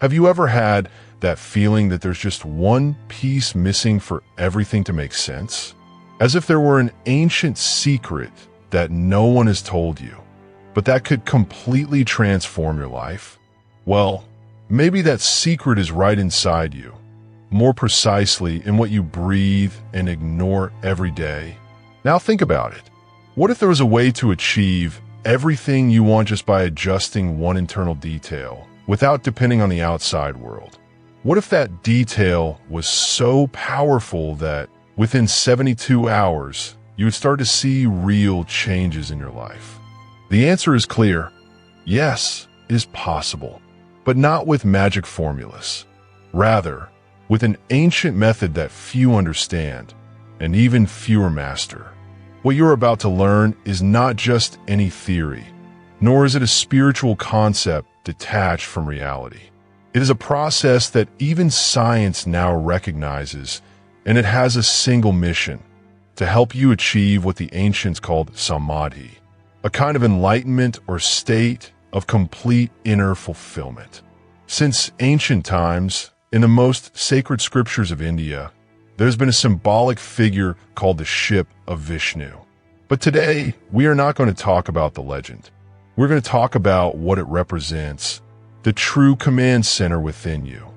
Have you ever had that feeling that there's just one piece missing for everything to make sense? As if there were an ancient secret that no one has told you, but that could completely transform your life? Well, maybe that secret is right inside you, more precisely in what you breathe and ignore every day. Now think about it. What if there was a way to achieve everything you want just by adjusting one internal detail, without depending on the outside world? What if that detail was so powerful that within 72 hours, you would start to see real changes in your life? The answer is clear. Yes, it is possible, but not with magic formulas. Rather, with an ancient method that few understand, and even fewer master. What you're about to learn is not just any theory, nor is it a spiritual concept detached from reality. It is a process that even science now recognizes, and it has a single mission: to help you achieve what the ancients called samadhi, a kind of enlightenment or state of complete inner fulfillment. Since ancient times, in the most sacred scriptures of India, there's been a symbolic figure called the ship of Vishnu. But today, we are not going to talk about the legend. We're going to talk about what it represents, the true command center within you.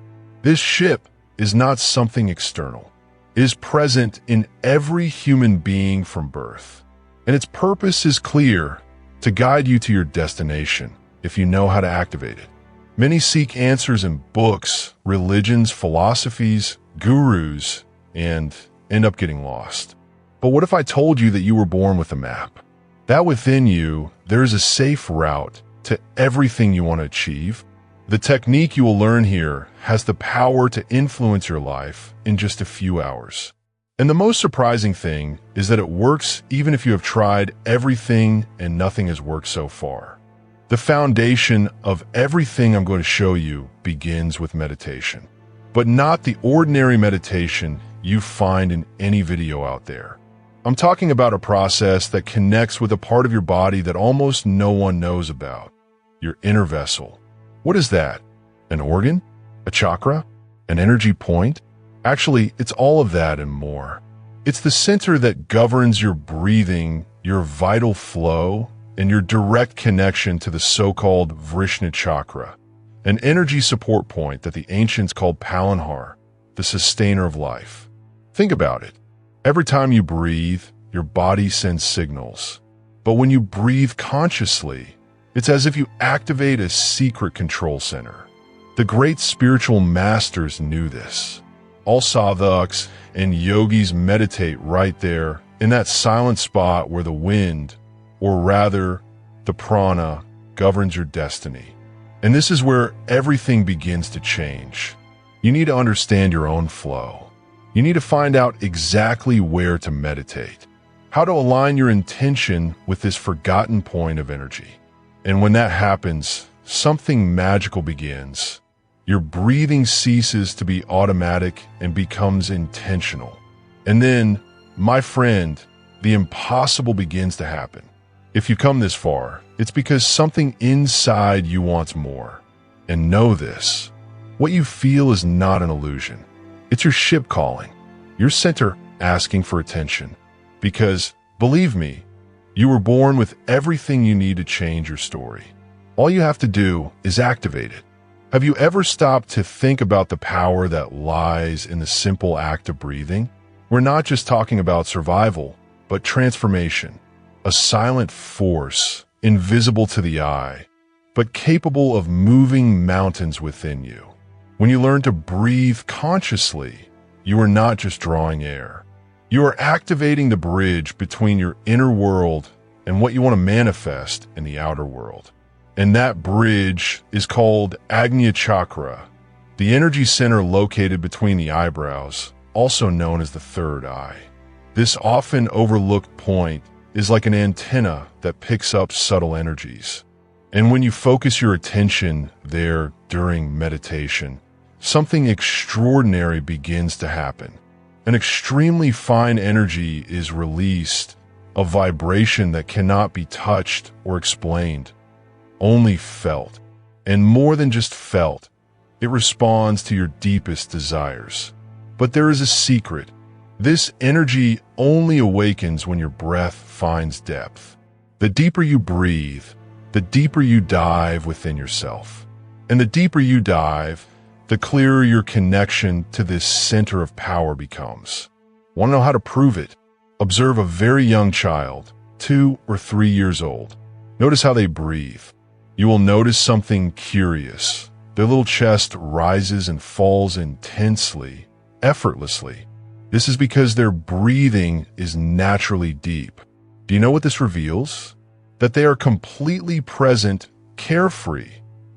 This ship is not something external. It is present in every human being from birth. And its purpose is clear: to guide you to your destination, if you know how to activate it. Many seek answers in books, religions, philosophies, gurus, and end up getting lost. But what if I told you that you were born with a map? That within you, there is a safe route to everything you want to achieve. The technique you will learn here has the power to influence your life in just a few hours. And the most surprising thing is that it works even if you have tried everything and nothing has worked so far. The foundation of everything I'm going to show you begins with meditation, but not the ordinary meditation you find in any video out there. I'm talking about a process that connects with a part of your body that almost no one knows about: your inner vessel. What is that? An organ? A chakra? An energy point? Actually, it's all of that and more. It's the center that governs your breathing, your vital flow, and your direct connection to the so-called Vrishna chakra, an energy support point that the ancients called Palanhar, the sustainer of life. Think about it. Every time you breathe, your body sends signals. But when you breathe consciously, it's as if you activate a secret control center. The great spiritual masters knew this. All sadhaks and yogis meditate right there in that silent spot where the wind, or rather, the prana, governs your destiny. And this is where everything begins to change. You need to understand your own flow. You need to find out exactly where to meditate, how to align your intention with this forgotten point of energy. And when that happens, something magical begins. Your breathing ceases to be automatic and becomes intentional. And then, my friend, the impossible begins to happen. If you come this far, it's because something inside you wants more. And know this: what you feel is not an illusion. It's your ship calling, your center asking for attention. Because, believe me, you were born with everything you need to change your story. All you have to do is activate it. Have you ever stopped to think about the power that lies in the simple act of breathing? We're not just talking about survival, but transformation. A silent force, invisible to the eye, but capable of moving mountains within you. When you learn to breathe consciously, you are not just drawing air. You are activating the bridge between your inner world and what you want to manifest in the outer world. And that bridge is called Agnya Chakra, the energy center located between the eyebrows, also known as the third eye. This often overlooked point is like an antenna that picks up subtle energies. And when you focus your attention there during meditation, something extraordinary begins to happen. An extremely fine energy is released, a vibration that cannot be touched or explained, only felt. And more than just felt, It responds to your deepest desires. But there is a secret. This energy only awakens when your breath finds depth. The deeper you breathe, the deeper you dive within yourself. And the deeper you dive, the clearer your connection to this center of power becomes. Want to know how to prove it? Observe a very young child, 2 or 3 years old. Notice how they breathe. You will notice something curious. Their little chest rises and falls intensely, effortlessly. This is because their breathing is naturally deep. Do you know what this reveals? That they are completely present, carefree,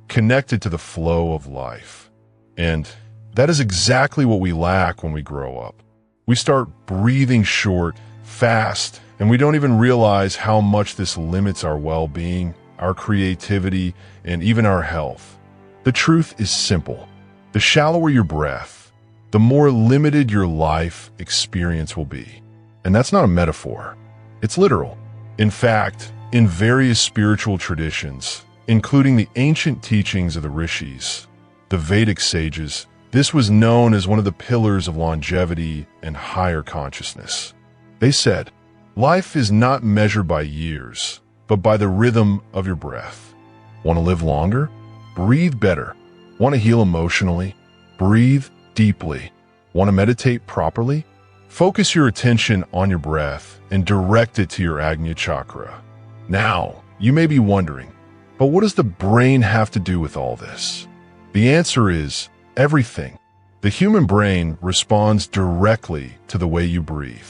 connected to the flow of life. And that is exactly what we lack when we grow up. We start breathing short, fast, and we don't even realize how much this limits our well-being, our creativity, and even our health. The truth is simple. The shallower your breath, the more limited your life experience will be. And that's not a metaphor. It's literal. In fact, in various spiritual traditions, including the ancient teachings of the rishis, the Vedic sages, this was known as one of the pillars of longevity and higher consciousness. They said, life is not measured by years, but by the rhythm of your breath. Want to live longer? Breathe better. Want to heal emotionally? Breathe deeply. Want to meditate properly? Focus your attention on your breath and direct it to your Ajna chakra. Now, you may be wondering, but what does the brain have to do with all this? The answer is everything. The human brain responds directly to the way you breathe.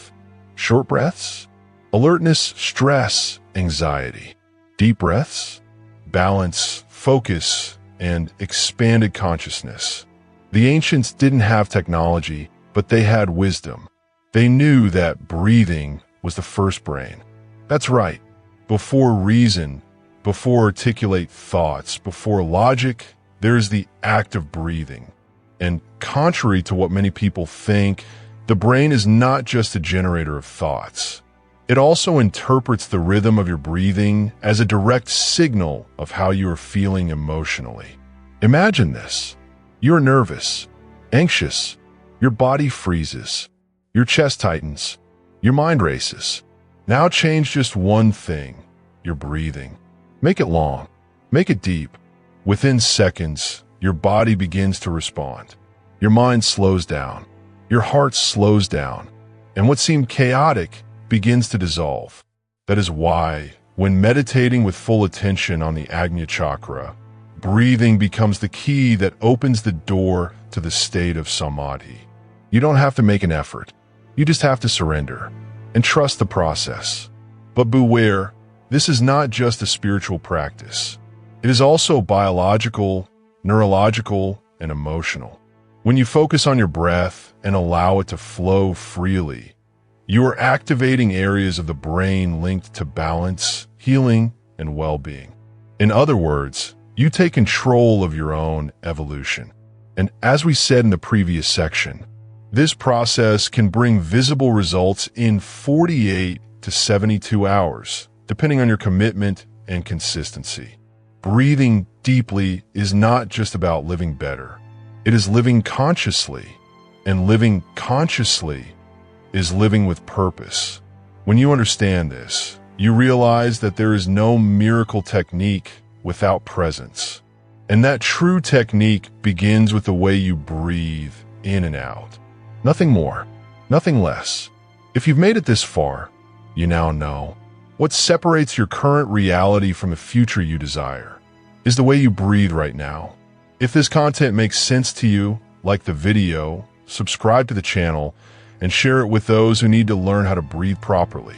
Short breaths, alertness, stress, anxiety. Deep breaths, balance, focus, and expanded consciousness. The ancients didn't have technology, but they had wisdom. They knew that breathing was the first brain. That's right. Before reason, before articulate thoughts, before logic, there is the act of breathing. And contrary to what many people think, the brain is not just a generator of thoughts. It also interprets the rhythm of your breathing as a direct signal of how you are feeling emotionally. Imagine this. You're nervous, anxious, your body freezes, your chest tightens, your mind races. Now change just one thing, your breathing. Make it long, make it deep. Within seconds, your body begins to respond. Your mind slows down, your heart slows down, and what seemed chaotic begins to dissolve. That is why, when meditating with full attention on the Ajna chakra, breathing becomes the key that opens the door to the state of samadhi. You don't have to make an effort. You just have to surrender and trust the process. But beware, this is not just a spiritual practice. It is also biological, neurological, and emotional. When you focus on your breath and allow it to flow freely, you are activating areas of the brain linked to balance, healing, and well-being. In other words, you take control of your own evolution. And as we said in the previous section, this process can bring visible results in 48 to 72 hours, depending on your commitment and consistency. Breathing deeply is not just about living better. It is living consciously, and living consciously is living with purpose. When you understand this, you realize that there is no miracle technique without presence. And that true technique begins with the way you breathe in and out. Nothing more, nothing less. If you've made it this far, you now know. What separates your current reality from the future you desire is the way you breathe right now. If this content makes sense to you, like the video, subscribe to the channel, and share it with those who need to learn how to breathe properly.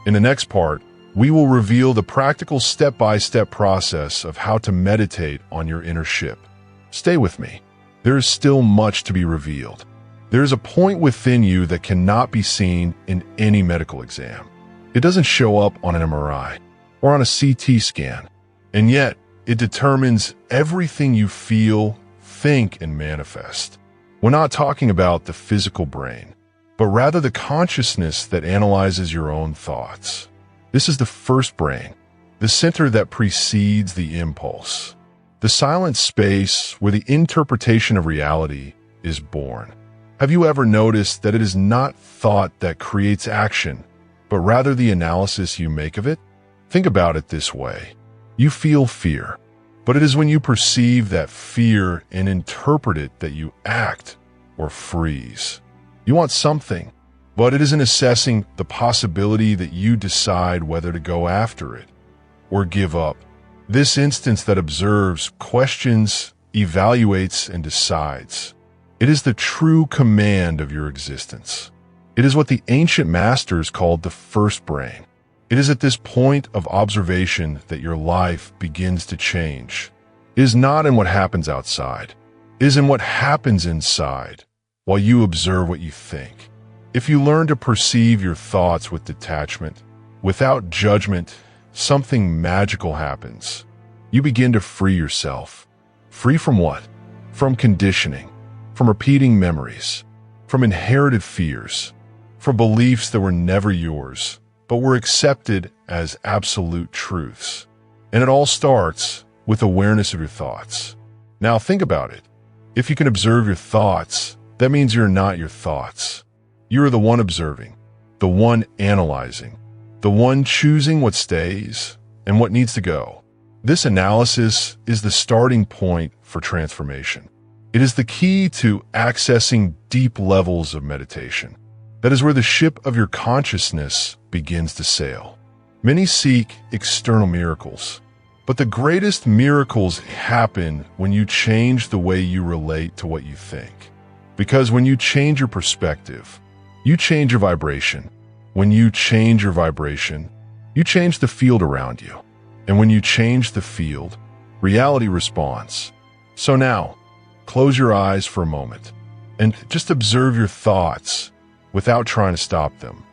In the next part, we will reveal the practical step-by-step process of how to meditate on your inner ship. Stay with me. There is still much to be revealed. There is a point within you that cannot be seen in any medical exam. It doesn't show up on an MRI or on a CT scan, and yet it determines everything you feel, think, and manifest. We're not talking about the physical brain, but rather the consciousness that analyzes your own thoughts. This is the first brain, the center that precedes the impulse. the silent space where the interpretation of reality is born. Have you ever noticed that it is not thought that creates action, but rather the analysis you make of it? Think about it this way. You feel fear, but it is when you perceive that fear and interpret it that you act or freeze. You want something, but it is in assessing the possibility that you decide whether to go after it or give up. This instance that observes, questions, evaluates, and decides. It is the true command of your existence. It is what the ancient masters called the first brain. It is at this point of observation that your life begins to change. It is not in what happens outside. It is in what happens inside, while you observe what you think. If you learn to perceive your thoughts with detachment, without judgment, something magical happens. You begin to free yourself. Free from what? From conditioning, from repeating memories, from inherited fears, from beliefs that were never yours, but were accepted as absolute truths. And it all starts with awareness of your thoughts. Now think about it. If you can observe your thoughts, that means you're not your thoughts. You are the one observing, the one analyzing, the one choosing what stays and what needs to go. This analysis is the starting point for transformation. It is the key to accessing deep levels of meditation. That is where the ship of your consciousness begins to sail. Many seek external miracles, but the greatest miracles happen when you change the way you relate to what you think. Because when you change your perspective, you change your vibration. When you change your vibration, you change the field around you. And when you change the field, reality responds. So now, close your eyes for a moment and just observe your thoughts without trying to stop them,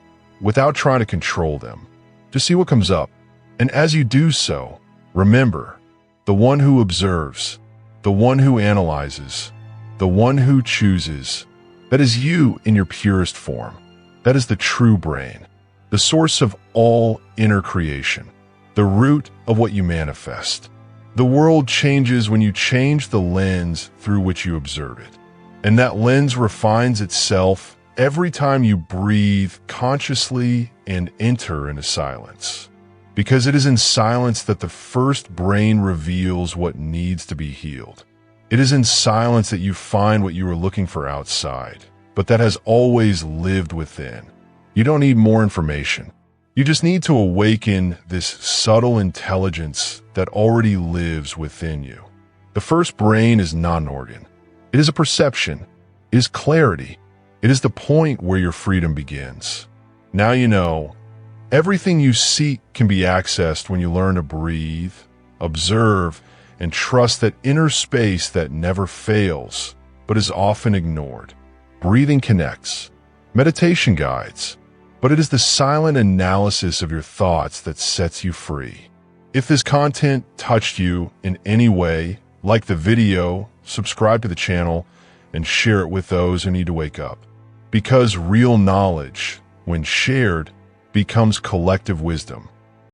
without trying to control them. Just see what comes up. And as you do so, remember, the one who observes, the one who analyzes, the one who chooses, that is you in your purest form. That is the true brain, the source of all inner creation, the root of what you manifest. The world changes when you change the lens through which you observe it. And that lens refines itself every time you breathe consciously and enter into silence. Because it is in silence that the first brain reveals what needs to be healed. It is in silence that you find what you are looking for outside, but that has always lived within. You don't need more information. You just need to awaken this subtle intelligence that already lives within you. The first brain is not an organ. It is a perception. It is clarity. It is the point where your freedom begins. Now you know, everything you seek can be accessed when you learn to breathe, observe, and trust that inner space that never fails, but is often ignored. Breathing connects. Meditation guides. But it is the silent analysis of your thoughts that sets you free. If this content touched you in any way, like the video, subscribe to the channel, and share it with those who need to wake up. Because real knowledge, when shared, becomes collective wisdom.